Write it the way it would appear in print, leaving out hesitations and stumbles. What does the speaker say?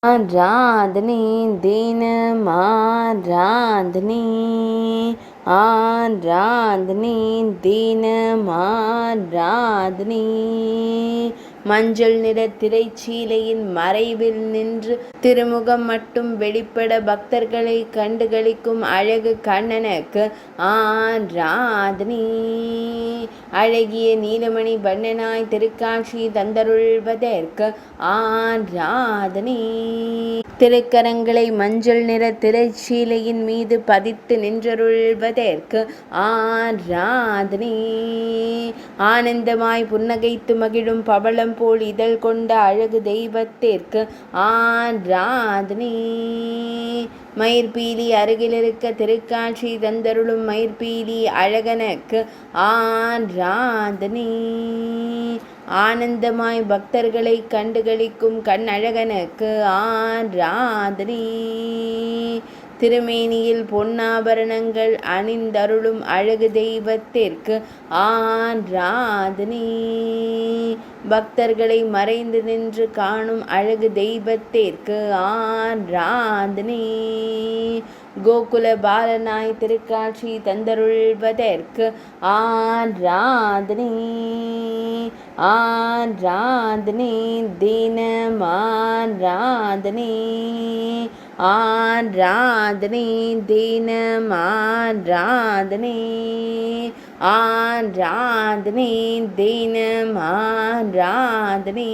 ஆராதனை தினம் ஆராதனை, ஆராதனை தினம் ஆராதனை. மஞ்சள் நிற திரைச்சீலையின் மறைவில் நின்று திருமுகம் மட்டும் வெளிப்பட பக்தர்களை கண்டுகளிக்கும் அழகு கண்ணனுக்கு ஆராதனை. அழகிய நீலமணி வண்ணனாய் திருக்காட்சி தந்தருள்வதற்கு ஆராதனை. திருக்கரங்களை மஞ்சள் நிற திரைச்சீலையின் மீது பதித்து நின்றருள்வதற்கு ஆராதனை. ஆனந்தமாய் புன்னகைத்து மகிழும் பவளம் போல் இதழ் கொண்ட அழகு தெய்வத்திற்கு ஆராதனை. மயிர்பீலி அருகிலிருக்க திருக்காட்சி தந்தருளும் மயிர்பீலி அழகனுக்கு ஆராதனை. ஆனந்தமாய் பக்தர்களை கண்டுகளிக்கும் கண் அழகனுக்கு ஆராதனை. திருமேனியில் பொன்னாபரணங்கள் அணிந்தருளும் அழகு தெய்வத்திற்கு ஆராதனை. பக்தர்களை மறைந்து நின்று காணும் அழகு தெய்வத்திற்கு ஆராதனை. கோகுல பாலனாய் திருக்காட்சி தந்தருள்வதற்கு ஆராதனை. ஆராதனை தினம் ஆராதனை, ஆராதனை தினம் ஆராதனை, ஆராதனை தினம் ஆராதனை.